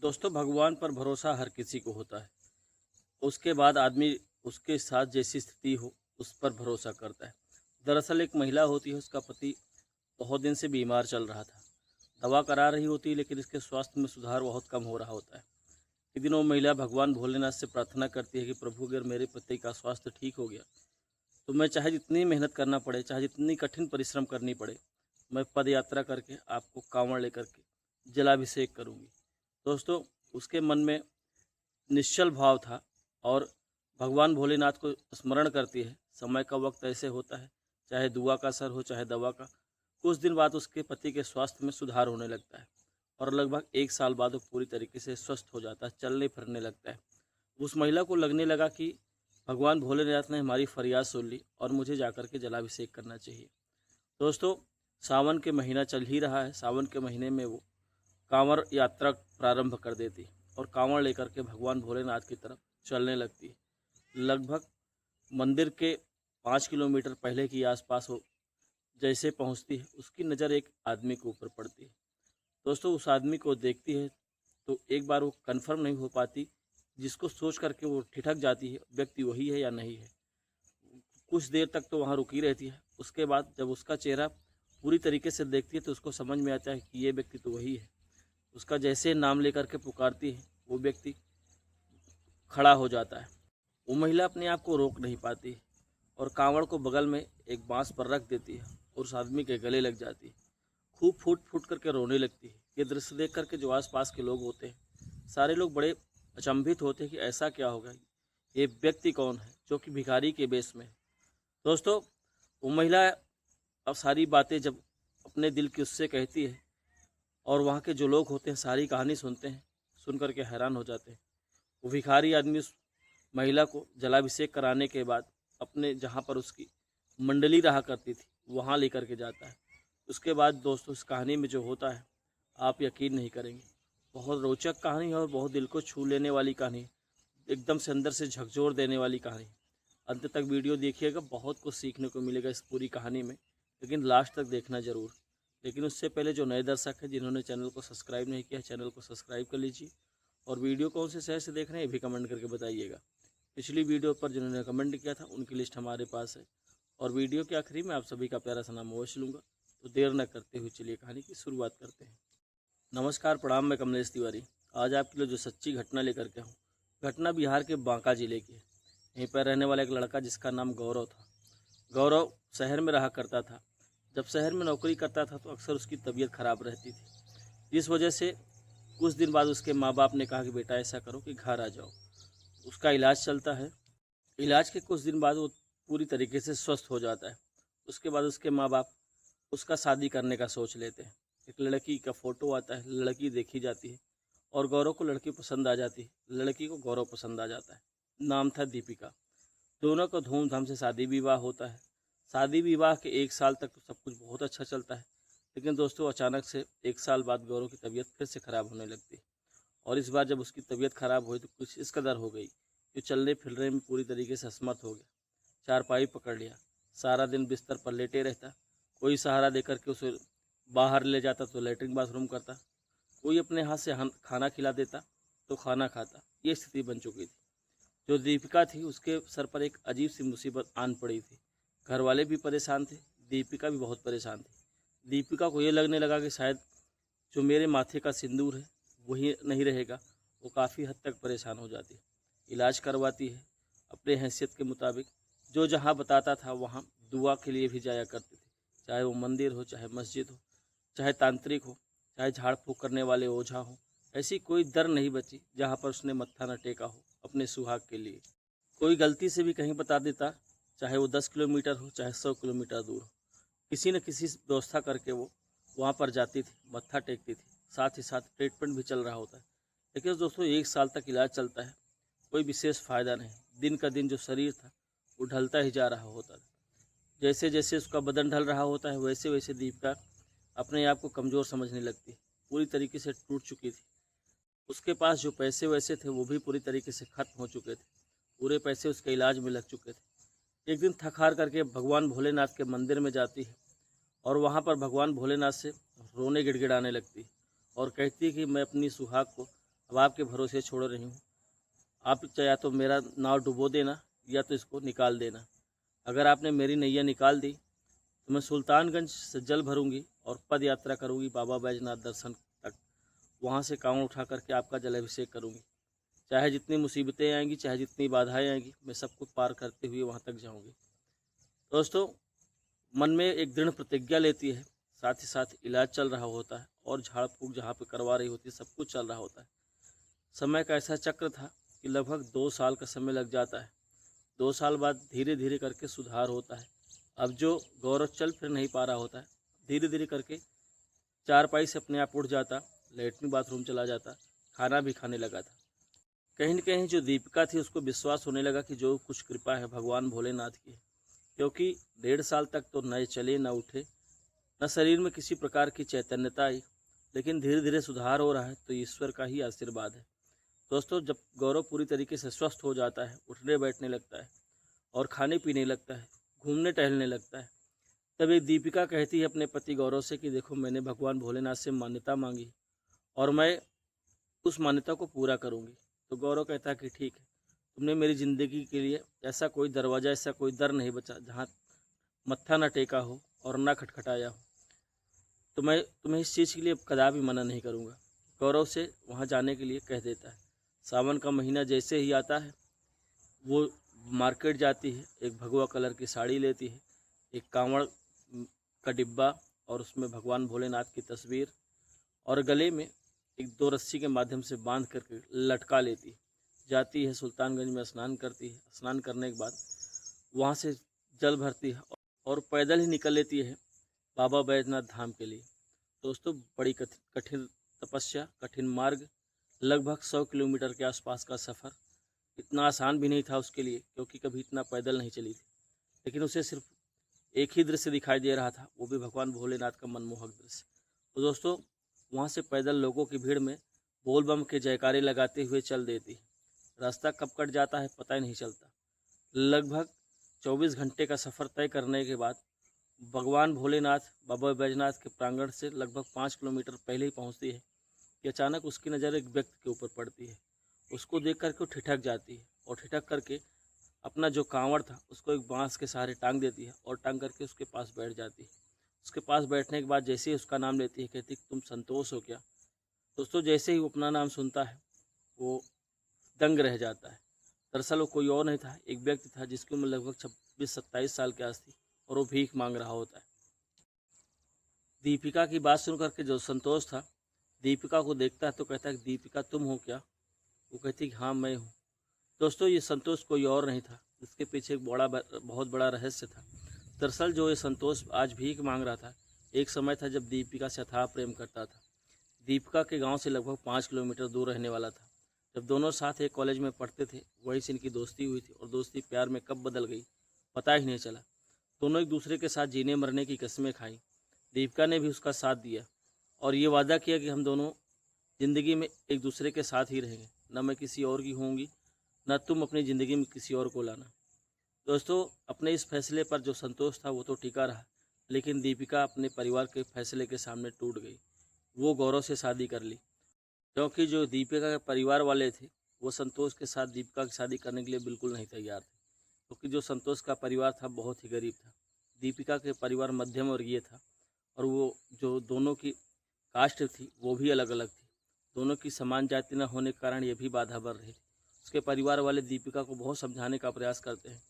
दोस्तों, भगवान पर भरोसा हर किसी को होता है। उसके बाद आदमी उसके साथ जैसी स्थिति हो उस पर भरोसा करता है। दरअसल एक महिला होती है, उसका पति बहुत दिन से बीमार चल रहा था। दवा करा रही होती है लेकिन इसके स्वास्थ्य में सुधार बहुत कम हो रहा होता है। एक दिन वो महिला भगवान भोलेनाथ से प्रार्थना करती है कि प्रभु, अगर मेरे पति का स्वास्थ्य ठीक हो गया तो मैं चाहे जितनी मेहनत करना पड़े, चाहे जितनी कठिन परिश्रम करनी पड़े, मैं पद यात्रा करके आपको कांवड़ लेकर के जलाभिषेक करूंगी। दोस्तों, उसके मन में निश्चल भाव था और भगवान भोलेनाथ को स्मरण करती है। समय का वक्त ऐसे होता है, चाहे दुआ का असर हो चाहे दवा का। कुछ दिन बाद उसके पति के स्वास्थ्य में सुधार होने लगता है और लगभग 1 साल बाद वो पूरी तरीके से स्वस्थ हो जाता है, चलने फिरने लगता है। उस महिला को लगने लगा कि भगवान भोलेनाथ ने हमारी फरियाद सुन ली और मुझे जाकर के जलाभिषेक करना चाहिए। दोस्तों, सावन के महीना चल ही रहा है। सावन के महीने में वो कांवड़ यात्रा प्रारंभ कर देती और कांवड़ लेकर के भगवान भोलेनाथ की तरफ चलने लगती। लगभग मंदिर के 5 किलोमीटर पहले की आसपास हो जैसे पहुंचती है, उसकी नज़र एक आदमी के ऊपर पड़ती है। दोस्तों, उस आदमी को देखती है तो एक बार वो कंफर्म नहीं हो पाती, जिसको सोच करके वो ठिठक जाती है, व्यक्ति वही है या नहीं है। कुछ देर तक तो वहाँ रुकी रहती है। उसके बाद जब उसका चेहरा पूरी तरीके से देखती है तो उसको समझ में आता है कि ये व्यक्ति तो वही है। उसका जैसे नाम लेकर के पुकारती है, वो व्यक्ति खड़ा हो जाता है। वो महिला अपने आप को रोक नहीं पाती और कांवड़ को बगल में एक बांस पर रख देती है और उस आदमी के गले लग जाती है। खूब फूट फूट करके रोने लगती है। ये दृश्य देख करके जो आसपास के लोग होते हैं, सारे लोग बड़े अचंभित होते हैं कि ऐसा क्या होगा, ये व्यक्ति कौन है जो कि भिखारी के वेश में है। दोस्तों, वो महिला अब सारी बातें जब अपने दिल की उससे कहती है और वहाँ के जो लोग होते हैं सारी कहानी सुनते हैं, सुन करके हैरान हो जाते हैं। वो भिखारी आदमी उस महिला को जलाभिषेक कराने के बाद अपने जहाँ पर उसकी मंडली रहा करती थी वहाँ लेकर के जाता है। उसके बाद दोस्तों, इस कहानी में जो होता है आप यकीन नहीं करेंगे। बहुत रोचक कहानी है और बहुत दिल को छू लेने वाली कहानी है। एकदम से अंदर से झकझोर देने वाली कहानी। अंत तक वीडियो देखिएगा, बहुत कुछ सीखने को मिलेगा इस पूरी कहानी में, लेकिन लास्ट तक देखना ज़रूर। लेकिन उससे पहले जो नए दर्शक हैं जिन्होंने चैनल को सब्सक्राइब नहीं किया, चैनल को सब्सक्राइब कर लीजिए और वीडियो कौन से शहर से देख रहे हैं ये भी कमेंट करके बताइएगा। पिछली वीडियो पर जिन्होंने कमेंट किया था उनकी लिस्ट हमारे पास है। और वीडियो के आखिरी में आप सभी का प्यारा सा नाम अवश्य लूँगा। तो देर न करते हुए चलिए कहानी की शुरुआत करते हैं। नमस्कार, प्रणाम, मैं कमलेश तिवारी। आज आपके लिए जो सच्ची घटना लेकर के हूँ, घटना बिहार के बांका जिले की है। यहीं पर रहने वाला एक लड़का जिसका नाम गौरव था। गौरव शहर में रहा करता था। जब शहर में नौकरी करता था तो अक्सर उसकी तबीयत खराब रहती थी। इस वजह से कुछ दिन बाद उसके माँ बाप ने कहा कि बेटा ऐसा करो कि घर आ जाओ। उसका इलाज चलता है। इलाज के कुछ दिन बाद वो पूरी तरीके से स्वस्थ हो जाता है। उसके बाद उसके माँ बाप उसका शादी करने का सोच लेते हैं। एक लड़की का फ़ोटो आता है, लड़की देखी जाती है और गौरव को लड़की पसंद आ जाती है। लड़की को गौरव पसंद आ जाता है। नाम था दीपिका। दोनों का धूमधाम से शादी विवाह होता है। शादी विवाह के 1 साल तक तो सब कुछ बहुत अच्छा चलता है, लेकिन दोस्तों अचानक से 1 साल बाद गौरव की तबीयत फिर से ख़राब होने लगती है। और इस बार जब उसकी तबीयत ख़राब हुई तो कुछ इस कदर हो गई कि चलने फिरने में पूरी तरीके से असमर्थ हो गया। चारपाई पकड़ लिया, सारा दिन बिस्तर पर लेटे रहता। कोई सहारा देकर के उसे बाहर ले जाता तो लेटरिन बाथरूम करता, कोई अपने हाथ से खाना खिला देता तो खाना खाता। ये स्थिति बन चुकी थी। जो दीपिका थी उसके सर पर एक अजीब सी मुसीबत आन पड़ी थी। घर वाले भी परेशान थे, दीपिका भी बहुत परेशान थी। दीपिका को ये लगने लगा कि शायद जो मेरे माथे का सिंदूर है वही नहीं रहेगा। वो काफ़ी हद तक परेशान हो जाती है। इलाज करवाती है अपने हैसियत के मुताबिक। जो जहाँ बताता था वहाँ दुआ के लिए भी जाया करती थी, चाहे वो मंदिर हो, चाहे मस्जिद हो, चाहे तांत्रिक हो, चाहे झाड़ फूँक करने वाले ओझा हो। ऐसी कोई दर नहीं बची जहाँ पर उसने मत्था न टेका हो अपने सुहाग के लिए। कोई गलती से भी कहीं बता देता, चाहे वो 10 किलोमीटर हो चाहे 100 किलोमीटर दूर हो, किसी न किसी व्यवस्था करके वो वहाँ पर जाती थी, मत्था टेकती थी। साथ ही साथ ट्रीटमेंट भी चल रहा होता है। लेकिन दोस्तों 1 साल तक इलाज चलता है, कोई विशेष फ़ायदा नहीं। दिन का दिन जो शरीर था वो ढलता ही जा रहा होता था। जैसे जैसे उसका बदन ढल रहा होता है वैसे वैसे दीपिका अपने आप को कमज़ोर समझने लगती। पूरी तरीके से टूट चुकी थी। उसके पास जो पैसे वैसे थे वो भी पूरी तरीके से ख़त्म हो चुके थे। पूरे पैसे उसके इलाज में लग चुके थे। एक दिन थक हार करके भगवान भोलेनाथ के मंदिर में जाती है और वहाँ पर भगवान भोलेनाथ से रोने गिड़गिड़ाने लगती और कहती है कि मैं अपनी सुहाग को अब आपके भरोसे छोड़ रही हूँ। आप या तो मेरा नाव डुबो देना या तो इसको निकाल देना। अगर आपने मेरी नैया निकाल दी तो मैं सुल्तानगंज से जल भरूंगी और पद यात्रा करूंगी बाबा बैजनाथ दर्शन तक। वहाँ से कांवड़ उठा करके आपका जलाभिषेक करूंगी। चाहे जितनी मुसीबतें आएंगी, चाहे जितनी बाधाएं आएंगी, मैं सबको पार करते हुए वहाँ तक जाऊंगी। दोस्तों, मन में एक दृढ़ प्रतिज्ञा लेती है, साथ ही साथ इलाज चल रहा होता है और झाड़ फूँक जहाँ पे करवा रही होती है सब कुछ चल रहा होता है। समय का ऐसा चक्र था कि लगभग 2 साल का समय लग जाता है। 2 साल बाद धीरे धीरे करके सुधार होता है। अब जो गौरव चल फिर नहीं पा रहा होता है, धीरे धीरे करके चारपाई से अपने आप उठ जाता, लेटरिन बाथरूम चला जाता, खाना भी खाने लगा था। कहीं न कहीं जो दीपिका थी उसको विश्वास होने लगा कि जो कुछ कृपा है भगवान भोलेनाथ की है, क्योंकि 1.5 साल तक तो न चले न उठे, न शरीर में किसी प्रकार की चैतन्यता आई, लेकिन धीरे धीरे सुधार हो रहा है तो ईश्वर का ही आशीर्वाद है। दोस्तों, जब गौरव पूरी तरीके से स्वस्थ हो जाता है, उठने बैठने लगता है और खाने पीने लगता है, घूमने टहलने लगता है, तब एक दीपिका कहती है अपने पति गौरव से कि देखो, मैंने भगवान भोलेनाथ से मान्यता मांगी और मैं उस मान्यता को पूरा करूंगी। तो गौरव कहता है कि ठीक है, तुमने मेरी ज़िंदगी के लिए ऐसा कोई दरवाज़ा, ऐसा कोई दर नहीं बचा जहाँ मत्था न टेका हो और न खटखटाया हो, तो मैं तुम्हें इस चीज़ के लिए कदापि मना नहीं करूँगा। गौरव से वहाँ जाने के लिए कह देता है। सावन का महीना जैसे ही आता है, वो मार्केट जाती है, एक भगवा कलर की साड़ी लेती है, एक कांवड़ का डिब्बा और उसमें भगवान भोलेनाथ की तस्वीर और गले में एक 2 रस्सी के माध्यम से बांध करके लटका लेती है। जाती है सुल्तानगंज में स्नान करती है। स्नान करने के बाद वहाँ से जल भरती है और पैदल ही निकल लेती है बाबा बैजनाथ धाम के लिए। दोस्तों, बड़ी कठिन तपस्या, कठिन मार्ग, लगभग 100 किलोमीटर के आसपास का सफ़र। इतना आसान भी नहीं था उसके लिए, क्योंकि कभी इतना पैदल नहीं चली थी, लेकिन उसे सिर्फ एक ही दृश्य दिखाई दे रहा था, वो भी भगवान भोलेनाथ का मनमोहक दृश्य। तो दोस्तों, वहाँ से पैदल लोगों की भीड़ में बोल बम के जयकारे लगाते हुए चल देती है। रास्ता कब कट जाता है पता ही नहीं चलता। लगभग 24 घंटे का सफ़र तय करने के बाद भगवान भोलेनाथ बाबा बैजनाथ के प्रांगण से लगभग 5 किलोमीटर पहले ही पहुँचती है कि अचानक उसकी नज़र एक व्यक्ति के ऊपर पड़ती है। उसको देख करके वो ठिठक जाती है और ठिठक करके अपना जो कांवड़ था उसको एक बांस के सहारे टांग देती है और टांग करके उसके पास बैठ जाती है। उसके पास बैठने के बाद जैसे ही उसका नाम लेती है, कहती तुम संतोष हो क्या। दोस्तों, जैसे ही वो अपना नाम सुनता है वो दंग रह जाता है। दरअसल वो कोई और नहीं था, एक व्यक्ति था जिसकी उम्र लगभग 26-27 साल के आस थी और वो भीख मांग रहा होता है। दीपिका की बात सुन करके जो संतोष था, दीपिका को देखता है तो कहता है दीपिका तुम हो क्या। वो कहती कि हाँ मैं हूँ। दोस्तों, ये संतोष कोई और नहीं था, इसके पीछे एक बहुत बड़ा रहस्य था। दरअसल जो ये संतोष आज भीख मांग रहा था, एक समय था जब दीपिका से अथाह प्रेम करता था। दीपिका के गांव से लगभग 5 किलोमीटर दूर रहने वाला था। जब दोनों साथ एक कॉलेज में पढ़ते थे, वहीं से इनकी दोस्ती हुई थी और दोस्ती प्यार में कब बदल गई पता ही नहीं चला। दोनों एक दूसरे के साथ जीने मरने की कस्में खाई। दीपिका ने भी उसका साथ दिया और ये वादा किया कि हम दोनों ज़िंदगी में एक दूसरे के साथ ही रहेंगे, न मैं किसी और की होंगी, न तुम अपनी ज़िंदगी में किसी और को लाना। दोस्तों, अपने इस फैसले पर जो संतोष था वो तो टिका रहा, लेकिन दीपिका अपने परिवार के फैसले के सामने टूट गई। वो गौरव से शादी कर ली, क्योंकि जो दीपिका के परिवार वाले थे वो संतोष के साथ दीपिका की शादी करने के लिए बिल्कुल नहीं तैयार थे, क्योंकि जो संतोष का परिवार था बहुत ही गरीब था। दीपिका के परिवार मध्यम वर्गीय था और वो जो दोनों की कास्ट थी वो भी अलग अलग थी। दोनों की समान जाति न होने के कारण ये भी बाधा बन रही थी। उसके परिवार वाले दीपिका को बहुत समझाने का प्रयास करते हैं,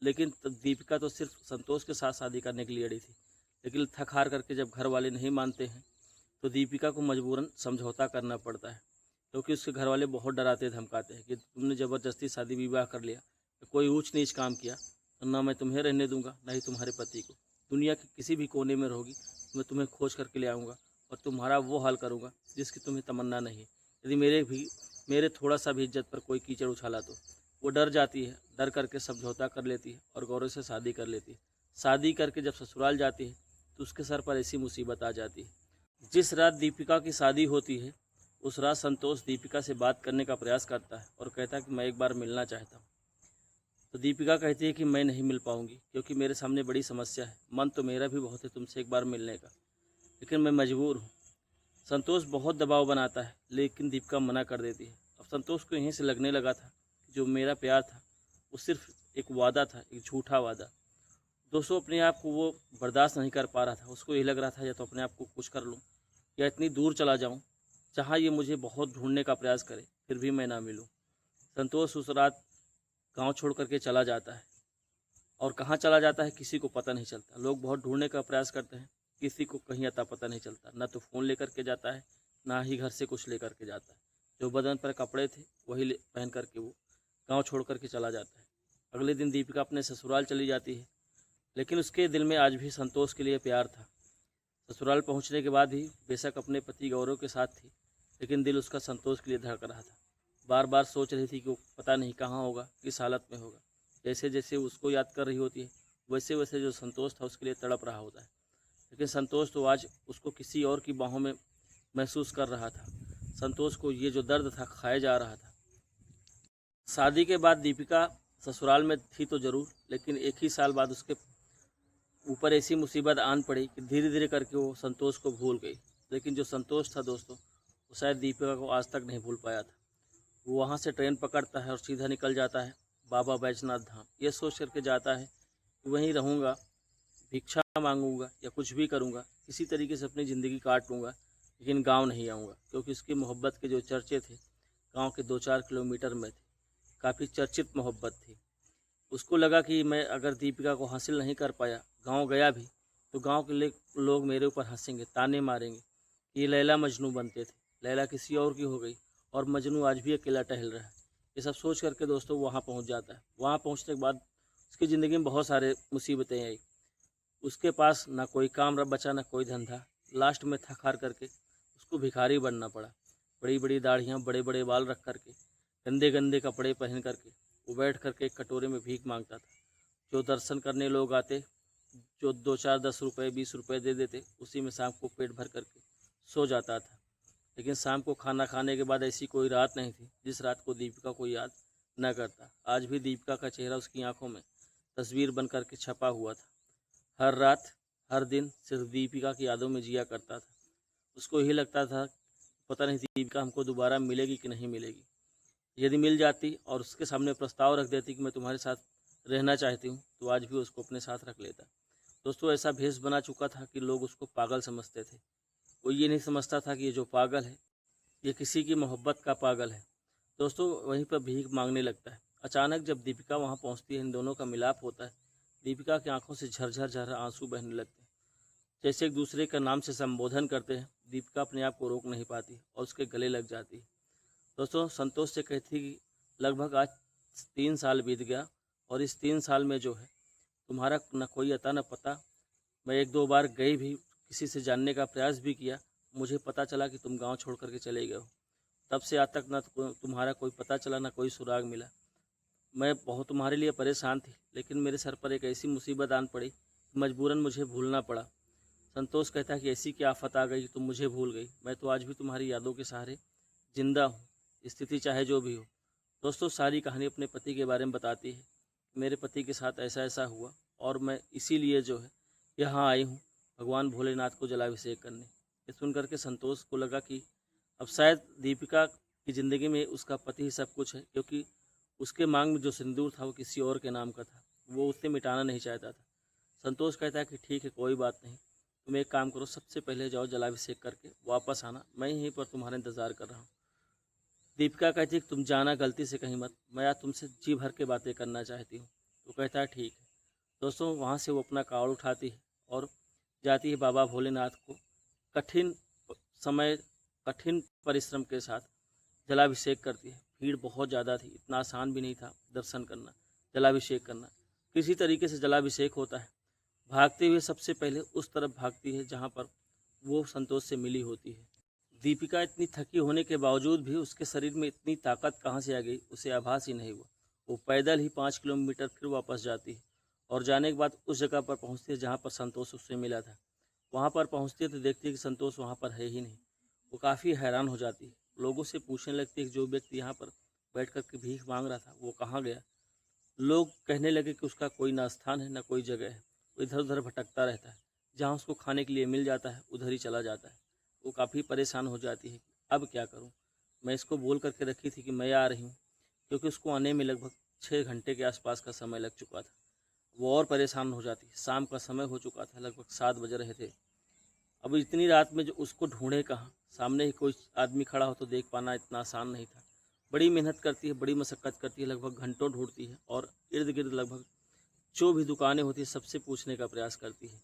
लेकिन दीपिका तो सिर्फ संतोष के साथ शादी करने के लिए अड़ी थी। लेकिन थक हार करके जब घर वाले नहीं मानते हैं तो दीपिका को मजबूरन समझौता करना पड़ता है, क्योंकि उसके घर वाले बहुत डराते धमकाते हैं कि तुमने ज़बरदस्ती शादी विवाह कर लिया, तो कोई ऊंच नीच काम किया तो ना मैं तुम्हें रहने दूंगा, ना ही तुम्हारे पति को। दुनिया के किसी भी कोने में रहोगी, मैं तुम्हें खोज करके ले आऊँगा और तुम्हारा वो हाल करूँगा जिसकी तुम्हें तमन्ना नहीं है। यदि मेरे थोड़ा सा भी इज्जत पर कोई कीचड़ उछाला तो वो डर जाती है। डर करके समझौता कर लेती है और गौरव से शादी कर लेती है। शादी करके जब ससुराल जाती है तो उसके सर पर ऐसी मुसीबत आ जाती है। जिस रात दीपिका की शादी होती है उस रात संतोष दीपिका से बात करने का प्रयास करता है और कहता है कि मैं एक बार मिलना चाहता हूँ। तो दीपिका कहती है कि मैं नहीं मिल पाऊँगी, क्योंकि मेरे सामने बड़ी समस्या है। मन तो मेरा भी बहुत है तुमसे एक बार मिलने का, लेकिन मैं मजबूर हूँ। संतोष बहुत दबाव बनाता है, लेकिन दीपिका मना कर देती है। अब संतोष को यहीं से लगने लगा था कि जो मेरा प्यार था वो सिर्फ एक वादा था, एक झूठा वादा। दोस्तों, अपने आप को वो बर्दाश्त नहीं कर पा रहा था। उसको ये लग रहा था या तो अपने आप को कुछ कर लूँ या इतनी दूर चला जाऊँ जहाँ ये मुझे बहुत ढूंढने का प्रयास करे, फिर भी मैं ना मिलूँ। संतोष उस रात गाँव छोड़ करके चला जाता है, और कहाँ चला जाता है किसी को पता नहीं चलता। लोग बहुत ढूंढने का प्रयास करते हैं, किसी को कहीं अता पता नहीं चलता। ना तो फ़ोन लेकर के जाता है, ना ही घर से कुछ लेकर के जाता है। जो बदन पर कपड़े थे वही पहन करके वो गांव छोड़ करके चला जाता है। अगले दिन दीपिका अपने ससुराल चली जाती है, लेकिन उसके दिल में आज भी संतोष के लिए प्यार था। ससुराल पहुंचने के बाद भी बेशक अपने पति गौरव के साथ थी, लेकिन दिल उसका संतोष के लिए धड़क रहा था। बार बार सोच रही थी कि वो पता नहीं कहाँ होगा, किस हालत में होगा। जैसे जैसे उसको याद कर रही होती है, वैसे वैसे जो संतोष था उसके लिए तड़प रहा होता है। लेकिन संतोष तो आज उसको किसी और की बाहों में महसूस कर रहा था। संतोष को ये जो दर्द था खाया जा रहा था। शादी के बाद दीपिका ससुराल में थी तो ज़रूर, लेकिन एक ही साल बाद उसके ऊपर ऐसी मुसीबत आन पड़ी कि धीरे धीरे करके वो संतोष को भूल गई। लेकिन जो संतोष था दोस्तों, वो शायद दीपिका को आज तक नहीं भूल पाया था। वो वहाँ से ट्रेन पकड़ता है और सीधा निकल जाता है बाबा बैजनाथ धाम। ये सोच करके जाता है कि वहीं रहूँगा, भिक्षा मांगूंगा या कुछ भी करूँगा, किसी तरीके से अपनी ज़िंदगी काट लूँगा, लेकिन गांव नहीं आऊँगा। क्योंकि उसकी मोहब्बत के जो चर्चे थे गांव के 2-4 किलोमीटर में थे। काफ़ी चर्चित मोहब्बत थी। उसको लगा कि मैं अगर दीपिका को हासिल नहीं कर पाया, गांव गया भी, तो गांव के लोग मेरे ऊपर हंसेंगे, ताने मारेंगे। ये लैला मजनू बनते थे, लैला किसी और की हो गई और मजनू आज भी अकेला टहल रहा है। ये सब सोच करके दोस्तों वहाँ पहुँच जाता है। वहाँ पहुँचने के बाद उसकी ज़िंदगी में बहुत सारे मुसीबतें आई। उसके पास ना कोई काम बचा, ना कोई धंधा। लास्ट में थक हार करके उसको भिखारी बनना पड़ा। बड़ी बड़ी दाढ़ियाँ, बड़े बड़े बाल रख करके, गंदे गंदे कपड़े पहन करके वो बैठ करके एक कटोरे में भीख मांगता था। जो दर्शन करने लोग आते, जो 2-4 10 रुपये 20 रुपये दे देते, उसी में शाम को पेट भर करके सो जाता था। लेकिन शाम को खाना खाने के बाद ऐसी कोई रात नहीं थी जिस रात को दीपिका को याद न करता। आज भी दीपिका का चेहरा उसकी आंखों में तस्वीर बन करके छपा हुआ था। हर रात, हर दिन सिर्फ दीपिका की यादों में जिया करता था। उसको यही लगता था पता नहीं दीपिका हमको दोबारा मिलेगी कि नहीं मिलेगी। यदि मिल जाती और उसके सामने प्रस्ताव रख देती कि मैं तुम्हारे साथ रहना चाहती हूँ, तो आज भी उसको अपने साथ रख लेता। दोस्तों, ऐसा भेष बना चुका था कि लोग उसको पागल समझते थे। वो ये नहीं समझता था कि ये जो पागल है, ये किसी की मोहब्बत का पागल है। दोस्तों, वहीं पर भीख मांगने लगता है। अचानक जब दीपिका वहाँ पहुँचती है, इन दोनों का मिलाप होता है। दीपिका की आंखों से झरझर झर आंसू बहने लगते हैं। जैसे एक दूसरे का नाम से संबोधन करते हैं। दीपिका अपने आप को रोक नहीं पाती और उसके गले लग जाती है। दोस्तों, संतोष से कहती कि लगभग आज 3 साल बीत गया, और इस 3 साल में जो है तुम्हारा न कोई अता न पता। मैं 1-2 बार गई भी, किसी से जानने का प्रयास भी किया। मुझे पता चला कि तुम गांव छोड़ करके चले गए हो। तब से आज तक न तुम्हारा कोई पता चला, न कोई सुराग मिला। मैं बहुत तुम्हारे लिए परेशान थी, लेकिन मेरे सर पर एक ऐसी मुसीबत आन पड़ी, मजबूरन मुझे भूलना पड़ा। संतोष कहता है कि ऐसी क्या आफत आ गई तुम मुझे भूल गई। मैं तो आज भी तुम्हारी यादों के सहारे जिंदा हूँ, स्थिति चाहे जो भी हो। दोस्तों, सारी कहानी अपने पति के बारे में बताती है। मेरे पति के साथ ऐसा ऐसा हुआ और मैं इसीलिए जो है यहाँ आई हूँ भगवान भोलेनाथ को जलाभिषेक करने। ये सुन करके संतोष को लगा कि अब शायद दीपिका की ज़िंदगी में उसका पति ही सब कुछ है, क्योंकि उसके मांग में जो सिंदूर था वो किसी और के नाम का था। वो उससे मिटाना नहीं चाहता था। संतोष कहता है कि ठीक है, कोई बात नहीं, तुम एक काम करो, सबसे पहले जाओ जलाभिषेक करके वापस आना, मैं यहीं पर तुम्हारा इंतज़ार कर रहा हूँ। दीपिका कहती है कि तुम जाना गलती से कहीं मत, मैं आज तुमसे जी भर के बातें करना चाहती हूँ। तो कहता है ठीक है। दोस्तों, वहाँ से वो अपना कावड़ उठाती है और जाती है बाबा भोलेनाथ को कठिन समय, कठिन परिश्रम के साथ जलाभिषेक करती है। भीड़ बहुत ज़्यादा थी, इतना आसान भी नहीं था दर्शन करना, जलाभिषेक करना। किसी तरीके से जलाभिषेक होता है। भागते हुए सबसे पहले उस तरफ भागती है जहाँ पर वो संतोष से मिली होती है। दीपिका इतनी थकी होने के बावजूद भी उसके शरीर में इतनी ताकत कहाँ से आ गई, उसे आभास ही नहीं हुआ। वो पैदल ही 5 किलोमीटर फिर वापस जाती है और जाने के बाद उस जगह पर पहुँचती है जहाँ पर संतोष उससे मिला था। वहाँ पर पहुँचती है तो देखती है कि संतोष वहाँ पर है ही नहीं। वो काफ़ी हैरान हो जाती है। लोगों से पूछने लगती है कि जो व्यक्ति यहाँ पर बैठ कर के भीख मांग रहा था वो कहाँ गया। लोग कहने लगे कि उसका कोई ना स्थान है, ना कोई जगह है। वो इधर उधर भटकता रहता है। जहाँ उसको खाने के लिए मिल जाता है उधर ही चला जाता है। वो काफ़ी परेशान हो जाती है, अब क्या करूँ। मैं इसको बोल करके रखी थी कि मैं आ रही हूँ, क्योंकि उसको आने में लगभग 6 घंटे के आसपास का समय लग चुका था। वो और परेशान हो जाती है, शाम का समय हो चुका था, लगभग 7 बज रहे थे। अब इतनी रात में जो उसको ढूँढे कहाँ, सामने ही कोई आदमी खड़ा हो तो देख पाना इतना आसान नहीं था। बड़ी मेहनत करती है, बड़ी मशक्क़त करती है, लगभग घंटों ढूँढती है और इर्द-गिर्द लगभग जो भी दुकानें होती हैं सबसे पूछने का प्रयास करती है,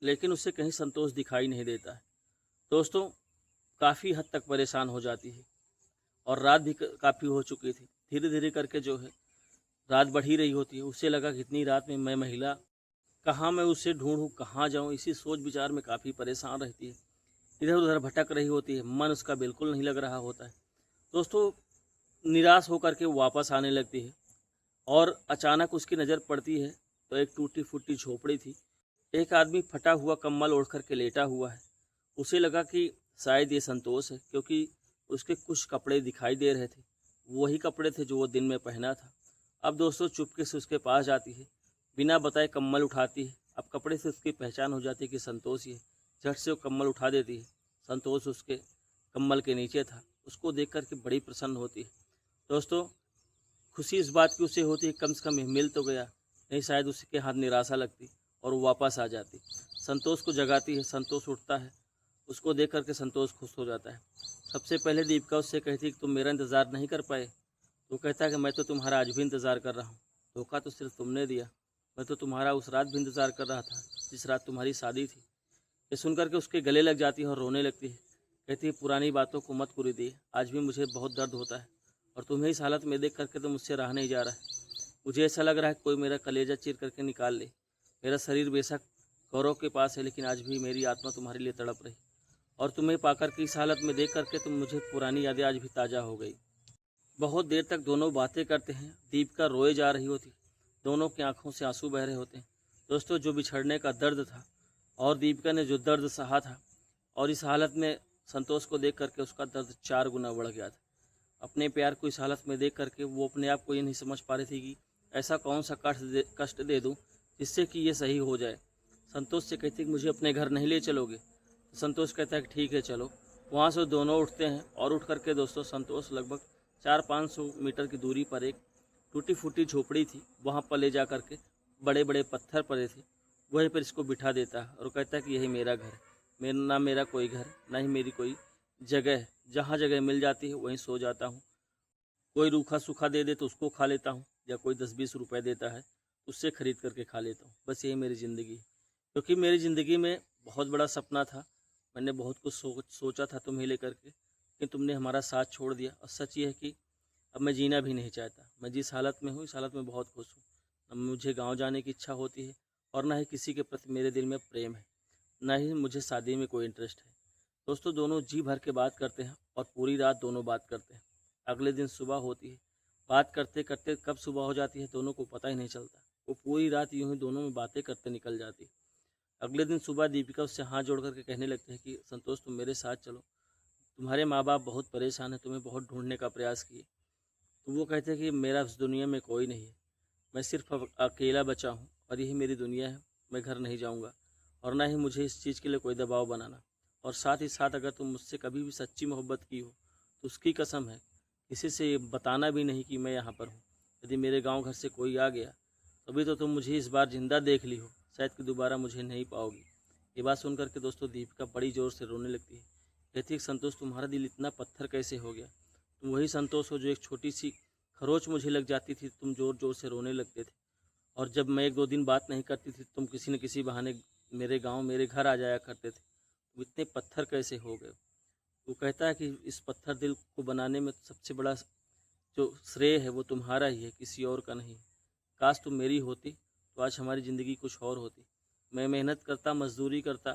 लेकिन उसे कहीं संतोष दिखाई नहीं देता है। दोस्तों, काफ़ी हद तक परेशान हो जाती है और रात भी काफ़ी हो चुकी थी। धीरे-धीरे करके जो है रात बढ़ ही रही होती है। उसे लगा कि इतनी रात में मैं महिला, कहाँ मैं उसे ढूँढूँ, कहाँ जाऊँ? इसी सोच विचार में काफ़ी परेशान रहती है। इधर-उधर भटक रही होती है, मन उसका बिल्कुल नहीं लग रहा होता है। दोस्तों, निराश होकर के वो वापस आने लगती है और अचानक उसकी नज़र पड़ती है तो एक टूटी-फूटी झोपड़ी थी। एक आदमी फटा हुआ कंबल ओढ़ कर के लेटा हुआ है। उसे लगा कि शायद ये संतोष है, क्योंकि उसके कुछ कपड़े दिखाई दे रहे थे। वही कपड़े थे जो वो दिन में पहना था। अब दोस्तों चुपके से उसके पास जाती है, बिना बताए कंबल उठाती है। अब कपड़े से उसकी पहचान हो जाती है कि संतोष ही है। झट से वो कंबल उठा देती है। संतोष उसके कंबल के नीचे था। उसको देख कर के बड़ी प्रसन्न होती है। दोस्तों, खुशी इस बात की उसे होती है कम से कम ये मिल तो गया, नहीं शायद उसके हाथ निराशा लगती और वो वापस आ जाती। संतोष को जगाती है, संतोष उठता है। उसको देख कर के संतोष खुश हो जाता है। सबसे पहले दीपिका उससे कहती है कि तुम मेरा इंतज़ार नहीं कर पाए? तो कहता है कि मैं तो तुम्हारा आज भी इंतज़ार कर रहा हूँ। धोखा तो सिर्फ तुमने दिया। मैं तो तुम्हारा उस रात भी इंतज़ार कर रहा था जिस रात तुम्हारी शादी थी। ये सुनकर के उसके गले लग जाती है और रोने लगती है। कहती है पुरानी बातों को मत कुरीदिए, आज भी मुझे बहुत दर्द होता है और तुम्हें इस हालत में देख करके तो मुझसे रहा नहीं जा रहा है। मुझे ऐसा लग रहा है कोई मेरा कलेजा चीर करके निकाल ले। मेरा शरीर बेशक गौरव के पास है, लेकिन आज भी मेरी आत्मा तुम्हारे लिए तड़प रही और तुम्हें पाकर के इस हालत में देख करके तुम मुझे पुरानी यादें आज भी ताज़ा हो गई। बहुत देर तक दोनों बातें करते हैं। दीपिका रोए जा रही होती, दोनों की आंखों से आंसू बह रहे होते हैं। दोस्तों, जो बिछड़ने का दर्द था और दीपिका ने जो दर्द सहा था, और इस हालत में संतोष को देख करके उसका दर्द 4 गुना बढ़ गया था। अपने प्यार को इस हालत में देख करके वो अपने आप को ये नहीं समझ पा रही थी कि ऐसा कौन सा कष्ट दे दूँ जिससे कि ये सही हो जाए। संतोष से कहती कि मुझे अपने घर नहीं ले चलोगे? तो संतोष कहता है कि ठीक है चलो। वहाँ से दोनों उठते हैं और उठ करके दोस्तों संतोष लगभग 400-500 मीटर की दूरी पर एक टूटी फूटी झोपड़ी थी, वहाँ पर ले जा करके बड़े बड़े पत्थर पड़े थे, वहीं पर इसको बिठा देता है और कहता है कि यही मेरा घर है। ना मेरा कोई घर, ना ही मेरी कोई जगह है। जहाँ जगह मिल जाती है वहीं सो जाता हूँ। कोई रूखा सूखा दे दे तो उसको खा लेता हूँ, या कोई 10-20 रुपए देता है उससे खरीद करके खा लेता हूँ। बस यही मेरी ज़िंदगी है। क्योंकि मेरी ज़िंदगी में बहुत बड़ा सपना था, मैंने बहुत कुछ सोचा था तुम्हें लेकर के, लेकिन तुमने हमारा साथ छोड़ दिया। और सच ये है कि अब मैं जीना भी नहीं चाहता। मैं जिस हालत में हूँ इस हालत में बहुत खुश हूँ। अब मुझे गाँव जाने की इच्छा होती है और ना ही किसी के प्रति मेरे दिल में प्रेम है, ना ही मुझे शादी में कोई इंटरेस्ट है। दोस्तों, दोनों जी भर के बात करते हैं और पूरी रात दोनों बात करते हैं। अगले दिन सुबह होती है। बात करते करते कब सुबह हो जाती है दोनों को पता ही नहीं चलता। वो पूरी रात यूं ही दोनों में बातें करते निकल जाती है। अगले दिन सुबह दीपिका उससे हाथ जोड़ करके कहने लगते हैं कि संतोष तुम मेरे साथ चलो, तुम्हारे माँ बाप बहुत परेशान हैं, तुम्हें बहुत ढूंढने का प्रयास किए। तो वो कहते हैं कि मेरा इस दुनिया में कोई नहीं है, मैं सिर्फ अकेला बचा हूँ और यही मेरी दुनिया है। मैं घर नहीं जाऊँगा और ना ही मुझे इस चीज़ के लिए कोई दबाव बनाना। और साथ ही साथ अगर तुम मुझसे कभी भी सच्ची मोहब्बत की हो तो उसकी कसम है किसी से ये बताना भी नहीं कि मैं यहाँ पर हूँ। यदि मेरे गांव घर से कोई आ गया तभी तो तुम मुझे इस बार जिंदा देख ली हो, शायद कि दोबारा मुझे नहीं पाओगी। ये बात सुन करके दोस्तों दीपिका बड़ी ज़ोर से रोने लगती है। कहती है संतोष तुम्हारा दिल इतना पत्थर कैसे हो गया? तुम वही संतोष हो जो एक छोटी सी खरोच मुझे लग जाती थी तुम ज़ोर ज़ोर से रोने लगते थे, और जब मैं 1-2 दिन बात नहीं करती थी तुम किसी न किसी बहाने मेरे गाँव मेरे घर आ जाया करते थे। तुम इतने पत्थर कैसे हो गए? वो कहता है कि इस पत्थर दिल को बनाने में सबसे बड़ा जो श्रेय है वो तुम्हारा ही है, किसी और का नहीं। काश तुम मेरी होती तो आज हमारी ज़िंदगी कुछ और होती। मैं मेहनत करता, मजदूरी करता,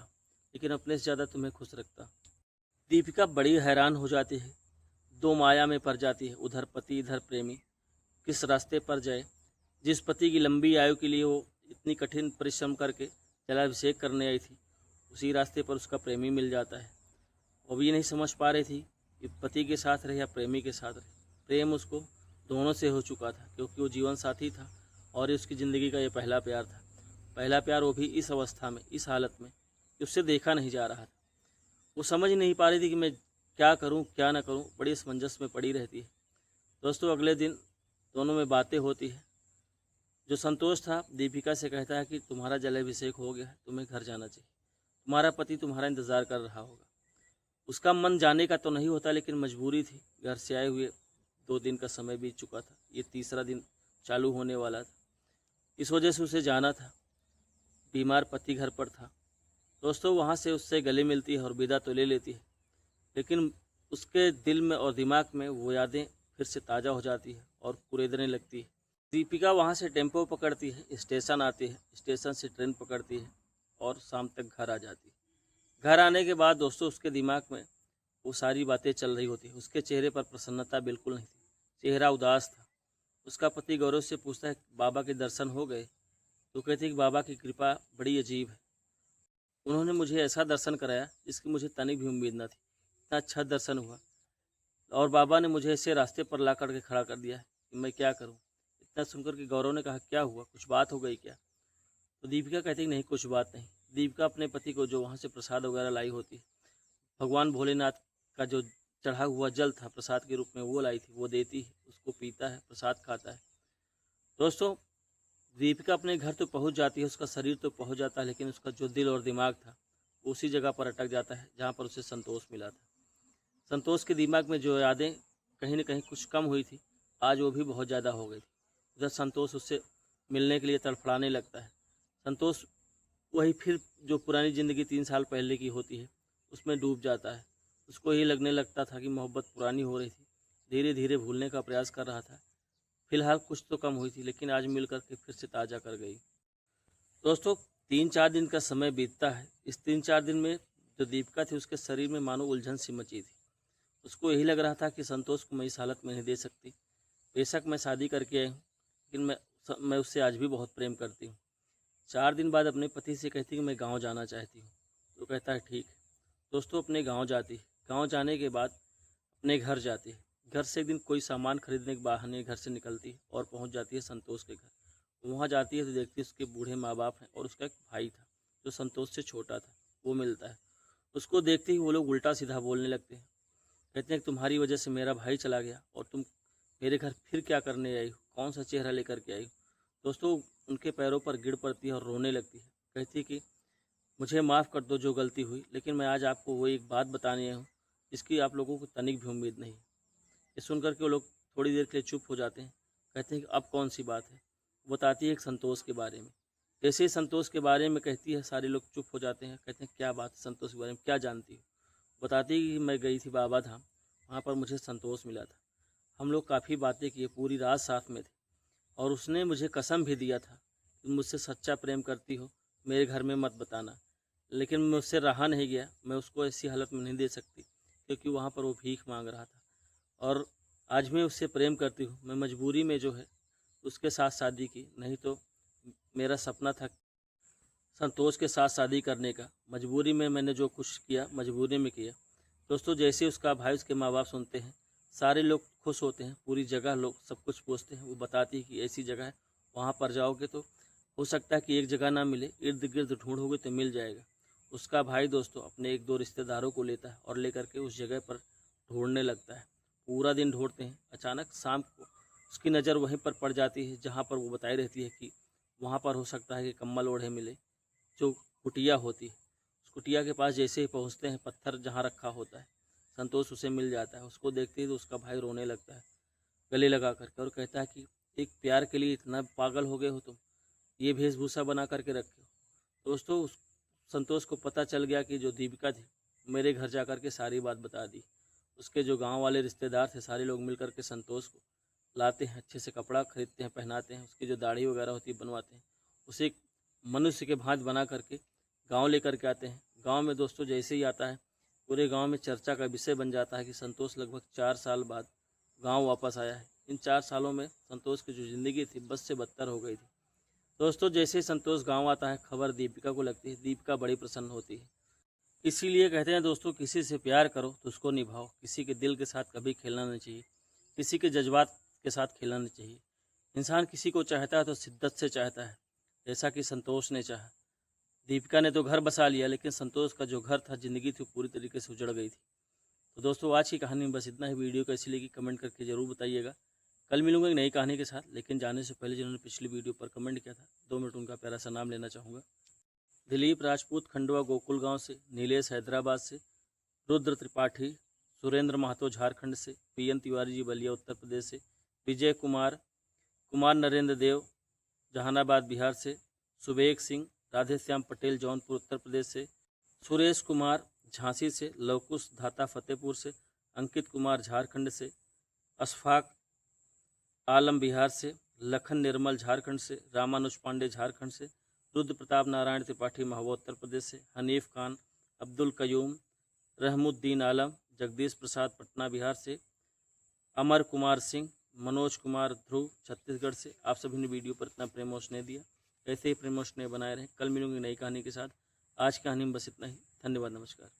लेकिन अपने से ज़्यादा तुम्हें खुश रखता। दीपिका बड़ी हैरान हो जाती है, दो माया में पड़ जाती है, उधर पति इधर प्रेमी। किस रास्ते पर जाए? जिस पति की लंबी आयु के लिए वो इतनी कठिन परिश्रम करके जलाभिषेक करने आई थी, उसी रास्ते पर उसका प्रेमी मिल जाता है। वो भी नहीं समझ पा रही थी कि पति के साथ रहे या प्रेमी के साथ रहे। प्रेम उसको दोनों से हो चुका था, क्योंकि वो जीवन साथी था और उसकी ज़िंदगी का ये पहला प्यार था। पहला प्यार वो भी इस अवस्था में, इस हालत में कि उससे देखा नहीं जा रहा था। वो समझ नहीं पा रही थी कि मैं क्या करूं क्या ना करूं, बड़ी असमंजस में पड़ी रहती है। दोस्तों अगले दिन दोनों में बातें होती है। जो संतोष था दीपिका से कहता है कि तुम्हारा जलाभिषेक हो गया है, तुम्हें घर जाना चाहिए, तुम्हारा पति तुम्हारा इंतज़ार कर रहा होगा। उसका मन जाने का तो नहीं होता, लेकिन मजबूरी थी। घर से आए हुए 2 दिन का समय बीत चुका था, ये तीसरा दिन चालू होने वाला था। इस वजह से उसे जाना था। बीमार पति घर पर था। दोस्तों वहाँ से उससे गले मिलती है और विदा तो ले लेती है, लेकिन उसके दिल में और दिमाग में वो यादें फिर से ताज़ा हो जाती है और कुरेदने लगती है। दीपिका वहाँ से टेम्पो पकड़ती है, स्टेशन आती है, स्टेशन से ट्रेन पकड़ती है और शाम तक घर आ जाती है। घर आने के बाद दोस्तों उसके दिमाग में वो सारी बातें चल रही होती है। उसके चेहरे पर प्रसन्नता बिल्कुल नहीं थी, चेहरा उदास था। उसका पति गौरव से पूछता है बाबा के दर्शन हो गए? तो कहती है कि बाबा की कृपा बड़ी अजीब है, उन्होंने मुझे ऐसा दर्शन कराया जिसकी मुझे तनिक भी उम्मीद न थी। इतना अच्छा दर्शन हुआ और बाबा ने मुझे ऐसे रास्ते पर ला कर के खड़ा कर दिया है कि मैं क्या करूं। इतना सुनकर के गौरव ने कहा क्या हुआ, कुछ बात हो गई क्या? तो दीपिका कहती नहीं कुछ बात नहीं। दीपिका अपने पति को जो वहाँ से प्रसाद वगैरह लाई होती है, भगवान भोलेनाथ का जो चढ़ा हुआ जल था प्रसाद के रूप में वो लाई थी, वो देती है, उसको पीता है, प्रसाद खाता है। दोस्तों दीपिका अपने घर तो पहुंच जाती है, उसका शरीर तो पहुंच जाता है, लेकिन उसका जो दिल और दिमाग था वो उसी जगह पर अटक जाता है जहाँ पर उसे संतोष मिला था। संतोष के दिमाग में जो यादें कहीं न कहीं कुछ कम हुई थी, आज वो भी बहुत ज़्यादा हो गई थी। उधर संतोष उससे मिलने के लिए तड़फड़ाने लगता है। संतोष वही फिर जो पुरानी ज़िंदगी 3 साल पहले की होती है उसमें डूब जाता है। उसको ये लगने लगता था कि मोहब्बत पुरानी हो रही थी, धीरे धीरे भूलने का प्रयास कर रहा था। फिलहाल कुछ तो कम हुई थी, लेकिन आज मिल कर के फिर से ताज़ा कर गई। दोस्तों 3-4 दिन का समय बीतता है। इस 3-4 दिन में जो दीपिका थी उसके शरीर में मानो उलझन सी मची थी। उसको यही लग रहा था कि संतोष को मैं इस हालत में नहीं दे सकती। बेशक मैं शादी करके आई हूँ, लेकिन मैं उससे आज भी बहुत प्रेम करती हूँ। 4 दिन बाद अपने पति से कहती कि मैं गाँव जाना चाहती हूँ। तो कहता है ठीक है। दोस्तों अपने गाँव जाती है। गाँव जाने के बाद अपने घर जाती है। घर से एक दिन कोई सामान खरीदने के बहाने घर से निकलती है और पहुँच जाती है संतोष के घर। वहाँ जाती है तो देखती है उसके बूढ़े माँ बाप हैं और उसका एक भाई था जो संतोष से छोटा था, वो मिलता है। उसको देखते ही वो लोग उल्टा सीधा बोलने लगते हैं। कहते हैं कि तुम्हारी वजह से मेरा भाई चला गया और तुम मेरे घर फिर क्या करने आई हो, कौन सा चेहरा लेकर के आई हो। दोस्तों उनके पैरों पर गिर पड़ती है और रोने लगती है। कहती है कि मुझे माफ़ कर दो जो गलती हुई, लेकिन मैं आज आपको वो एक बात बताने आई हूँ जिसकी आप लोगों को तनिक भी उम्मीद नहीं। ये सुनकर के वो लोग थोड़ी देर के लिए चुप हो जाते हैं। कहते हैं कि अब कौन सी बात है? बताती है एक संतोष के बारे में। जैसे ही संतोष के बारे में कहती है सारे लोग चुप हो जाते हैं। कहते हैं क्या बात है संतोष के बारे में, क्या जानती हो? बताती है कि मैं गई थी बाबा धाम, वहाँ पर मुझे संतोष मिला था। हम लोग काफ़ी बातें किए, पूरी रात साथ में थे और उसने मुझे कसम भी दिया था कि मुझसे सच्चा प्रेम करती हो मेरे घर में मत बताना। लेकिन मैं उससे रहा नहीं गया, मैं उसको ऐसी हालत में नहीं दे सकती क्योंकि वहाँ पर वो भीख मांग रहा था और आज मैं उससे प्रेम करती हूँ। मैं मजबूरी में जो है उसके साथ शादी की, नहीं तो मेरा सपना था संतोष के साथ शादी करने का। मजबूरी में मैंने जो कुछ किया मजबूरी में किया। दोस्तों जैसे उसका भाई उसके माँ बाप सुनते हैं, सारे लोग खुश होते हैं, पूरी जगह लोग सब कुछ पूछते हैं। वो बताती है कि ऐसी जगह है, वहाँ पर जाओगे तो हो सकता है कि एक जगह ना मिले, इर्द गिर्द ढूंढोगे तो मिल जाएगा। उसका भाई दोस्तों अपने 1-2 रिश्तेदारों को लेता है और लेकर के उस जगह पर ढूंढने लगता है। पूरा दिन ढूंढते हैं। अचानक शाम को उसकी नज़र वहीं पर पड़ जाती है जहाँ पर वो बताई रहती है कि वहाँ पर हो सकता है कि कम्बल ओढ़े मिले, जो कुटिया होती है। उस कुटिया के पास जैसे ही पहुँचते हैं, पत्थर जहाँ रखा होता है, संतोष उसे मिल जाता है। उसको देखते ही तो उसका भाई रोने लगता है गले लगा करके और कहता है कि एक प्यार के लिए इतना पागल हो गए हो तुम, ये वेशभूषा बना करके रखे हो। दोस्तों उस संतोष को पता चल गया कि जो दीपिका थी मेरे घर जा कर के सारी बात बता दी। उसके जो गांव वाले रिश्तेदार थे सारे लोग मिल कर के संतोष को लाते हैं, अच्छे से कपड़ा खरीदते हैं, पहनाते हैं, उसकी जो दाढ़ी वगैरह होती है बनवाते हैं, उसे एक मनुष्य के भांति बना करके गांव लेकर के आते हैं। गांव में दोस्तों जैसे ही आता है पूरे गांव में चर्चा का विषय बन जाता है कि संतोष लगभग 4 साल बाद गांव वापस आया है। इन 4 सालों में संतोष की जो ज़िंदगी थी बद से बदतर हो गई थी। दोस्तों जैसे ही संतोष गांव आता है खबर दीपिका को लगती है। दीपिका बड़ी प्रसन्न होती है। इसीलिए कहते हैं दोस्तों किसी से प्यार करो तो उसको निभाओ, किसी के दिल के साथ कभी खेलना नहीं चाहिए, किसी के जज्बात के साथ खेलना नहीं चाहिए। इंसान किसी को चाहता है तो शिद्दत से चाहता है, जैसा कि संतोष ने चाहा। दीपिका ने तो घर बसा लिया, लेकिन संतोष का जो घर था, ज़िंदगी थी, वो पूरी तरीके से उजड़ गई थी। तो दोस्तों आज की कहानी में बस इतना ही। वीडियो कैसी लगी कमेंट करके ज़रूर बताइएगा। कल मिलूंगा एक नई कहानी के साथ, लेकिन जाने से पहले जिन्होंने पिछली वीडियो पर कमेंट किया था, 2 मिनट उनका प्यारा सा नाम लेना चाहूँगा। दिलीप राजपूत खंडवा गोकुल गाँव से, नीलेश हैदराबाद से, रुद्र त्रिपाठी, सुरेंद्र महतो झारखंड से, PN तिवारी जी बलिया उत्तर प्रदेश से, विजय कुमार, कुमार नरेंद्र देव जहानाबाद बिहार से, सुबेग सिंह, राधेश्याम पटेल जौनपुर उत्तर प्रदेश से, सुरेश कुमार झांसी से, लवकुश धाता फतेहपुर से, अंकित कुमार झारखंड से, अशफाक आलम बिहार से, लखन निर्मल झारखंड से, रामानुज पांडे झारखंड से, रुद्र प्रताप नारायण त्रिपाठी महुआ उत्तर प्रदेश से, हनीफ खान, अब्दुल कयूम, रहमुद्दीन आलम, जगदीश प्रसाद पटना बिहार से, अमर कुमार सिंह, मनोज कुमार ध्रुव छत्तीसगढ़ से। आप सभी ने वीडियो पर इतना प्रेम और स्नेह दिया, ऐसे ही प्रेम और स्नेह बनाए रहें। कल मिलूंगी नई कहानी के साथ। आज की कहानी में बस इतना ही। धन्यवाद, नमस्कार।